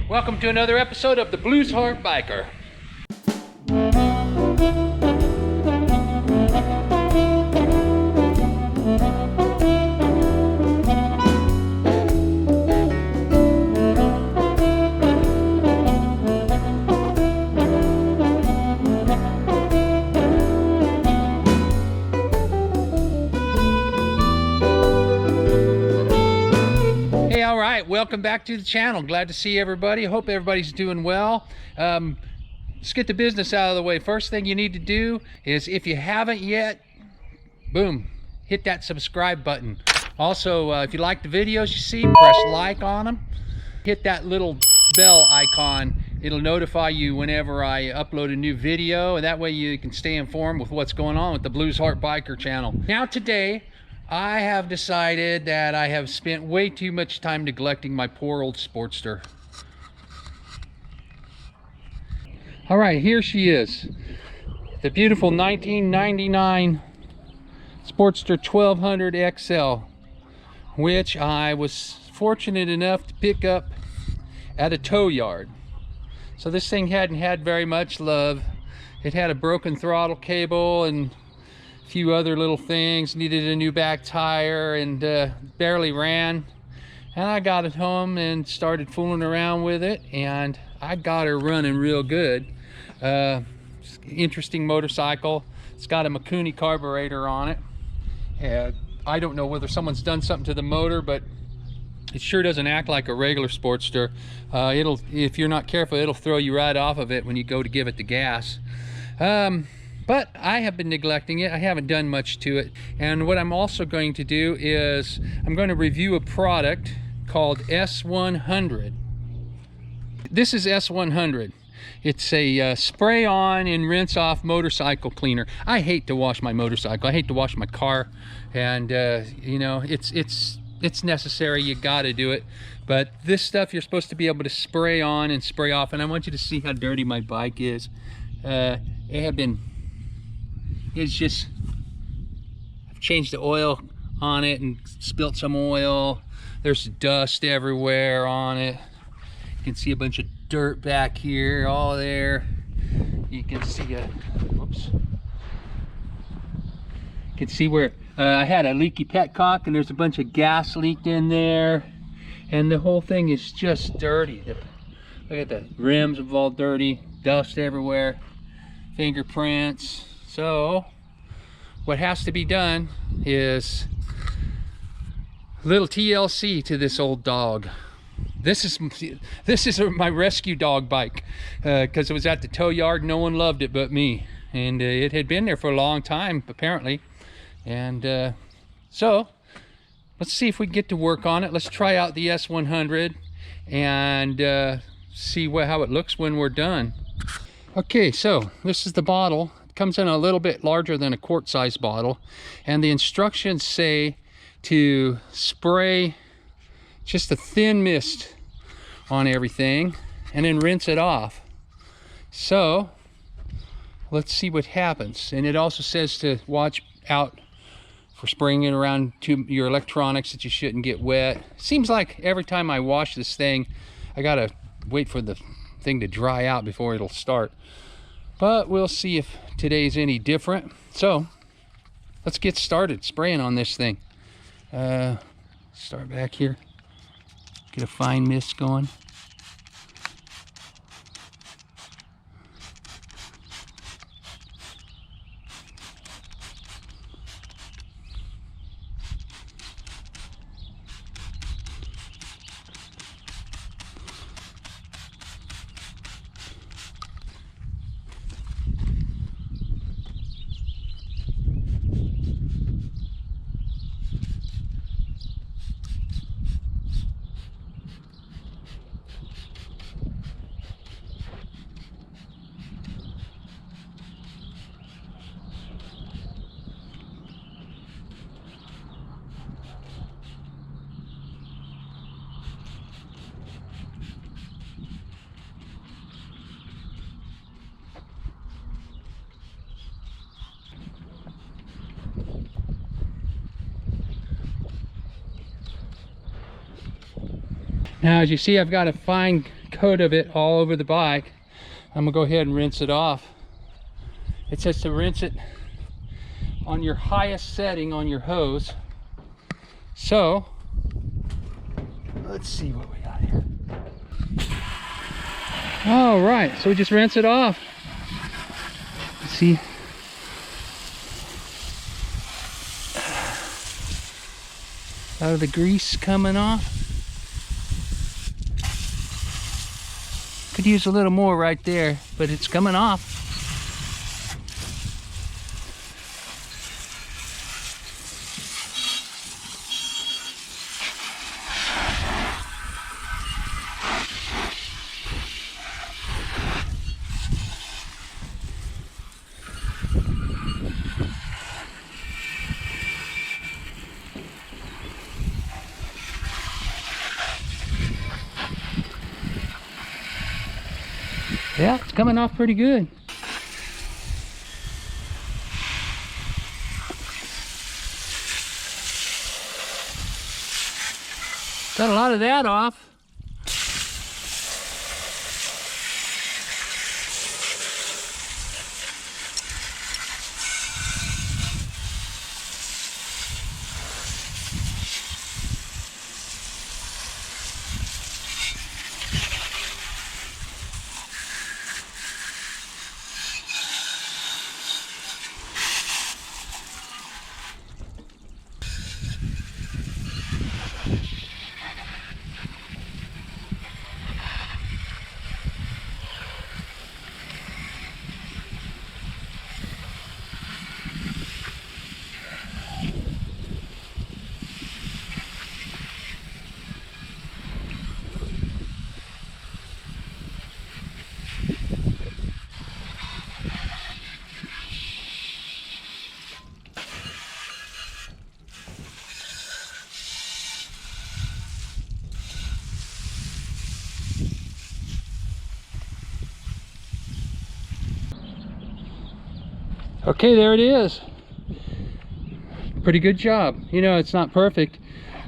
Welcome to another episode of the Blues Harp Biker. Welcome back to the channel. Glad to see everybody. Hope everybody's doing well. Let's get the business out of the way. First thing you need to do is, if you haven't yet, boom, hit that subscribe button. Also, if you like the videos you see, press like on them. Hit that little bell icon. It'll notify you whenever I upload a new video, and that way you can stay informed with what's going on with the Blues Harp Biker channel. Now today, I have decided that I have spent way too much time neglecting my poor old Sportster. All right, here she is. The beautiful 1999 Sportster 1200 XL, which I was fortunate enough to pick up at a tow yard. So this thing hadn't had very much love. It had a broken throttle cable and a few other little things, needed a new back tire, and barely ran. And I got it home and started fooling around with it, and I got her running real good. Interesting motorcycle. It's got a Mikuni carburetor on it. I don't know whether someone's done something to the motor, but it sure doesn't act like a regular Sportster. If you're not careful, it'll throw you right off of it when you go to give it the gas. But I have been neglecting it. I haven't done much to it. And what I'm also going to do is I'm going to review a product called S100. This is S100. It's a spray on and rinse off motorcycle cleaner. I hate to wash my motorcycle. I hate to wash my car. And you know, it's necessary. You got to do it. But this stuff you're supposed to be able to spray on and spray off. And I want you to see how dirty my bike is. It's just, I've changed the oil on it and spilt some oil. There's dust everywhere on it. You can see a bunch of dirt back here, all there. You can see whoops. You can see where I had a leaky petcock, and there's a bunch of gas leaked in there. And the whole thing is just dirty. Look at the rims are all dirty, dust everywhere, fingerprints. So what has to be done is a little TLC to this old dog. This is my rescue dog bike, because it was at the tow yard. No one loved it but me, and it had been there for a long time apparently. And so let's see if we can get to work on it. Let's try out the S100 and see how it looks when we're done. Okay, so this is the bottle. Comes in a little bit larger than a quart size bottle, and the instructions say to spray just a thin mist on everything and then rinse it off. So let's see what happens. And it also says to watch out for spraying it around to your electronics, that you shouldn't get wet. Seems like every time I wash this thing, I gotta wait for the thing to dry out before it'll start. But we'll see if today's any different. So let's get started spraying on this thing. Start back here, get a fine mist going. Now, as you see, I've got a fine coat of it all over the bike. I'm gonna go ahead and rinse it off. It says to rinse it on your highest setting on your hose. So let's see what we got here. All right, so we just rinse it off. Let's see. A lot of the grease coming off. Could use a little more right there, but it's coming off. Yeah, it's coming off pretty good. Got a lot of that off. Okay, there it is. Pretty good job. You know, it's not perfect.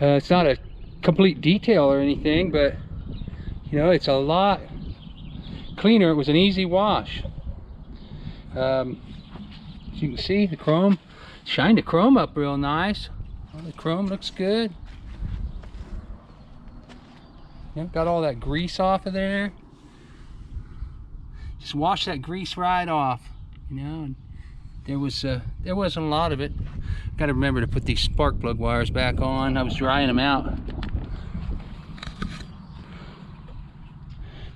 It's not a complete detail or anything, but you know, it's a lot cleaner. It was an easy wash. As you can see, the chrome shined the chrome up real nice. Well, the chrome looks good. Yep, got all that grease off of there. Just wash that grease right off, you know. And there wasn't a lot of it. Got to remember to put these spark plug wires back on. I was drying them out,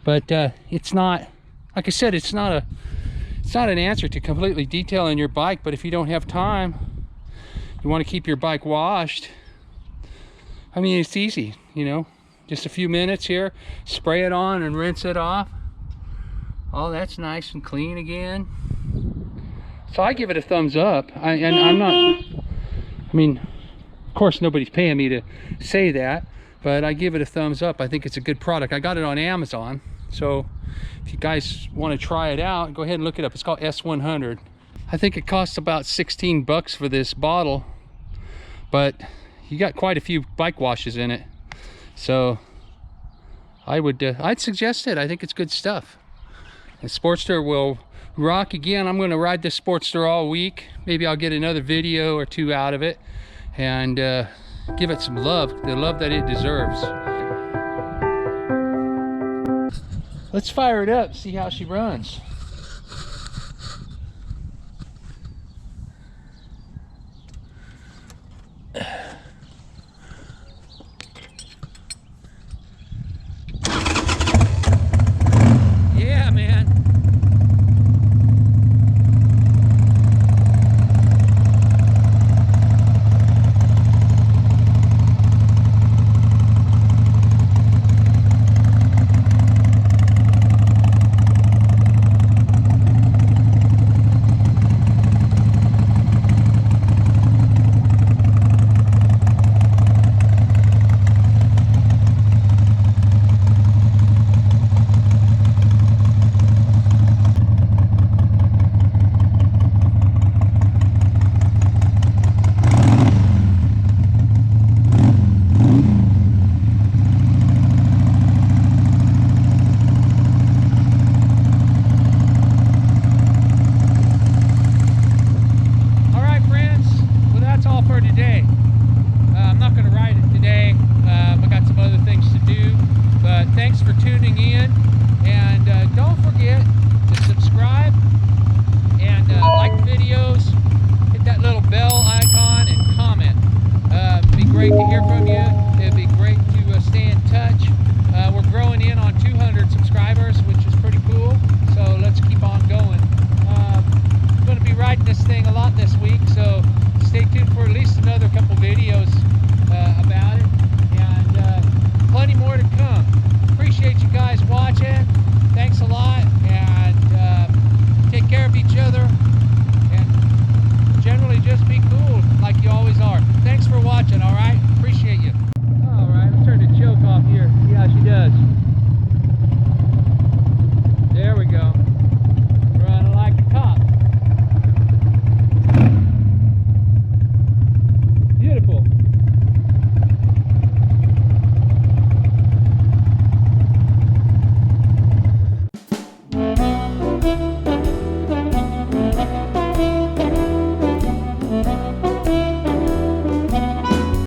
but it's not, like I said, it's not an answer to completely detailing your bike. But if you don't have time, you want to keep your bike washed, I mean, it's easy, you know, just a few minutes here, spray it on and rinse it off. Oh, that's nice and clean again. So I give it a thumbs up. I mean, of course nobody's paying me to say that, but I give it a thumbs up. I think it's a good product. I got it on Amazon, so if you guys want to try it out, go ahead and look it up. It's called S100. I think it costs about 16 bucks for this bottle, but you got quite a few bike washes in it, so I'd suggest it. I think it's good stuff. And Sportster will rock again. I'm going to ride this Sportster all week. Maybe I'll get another video or two out of it and give it some love, the love that it deserves. Let's fire it up, see how she runs.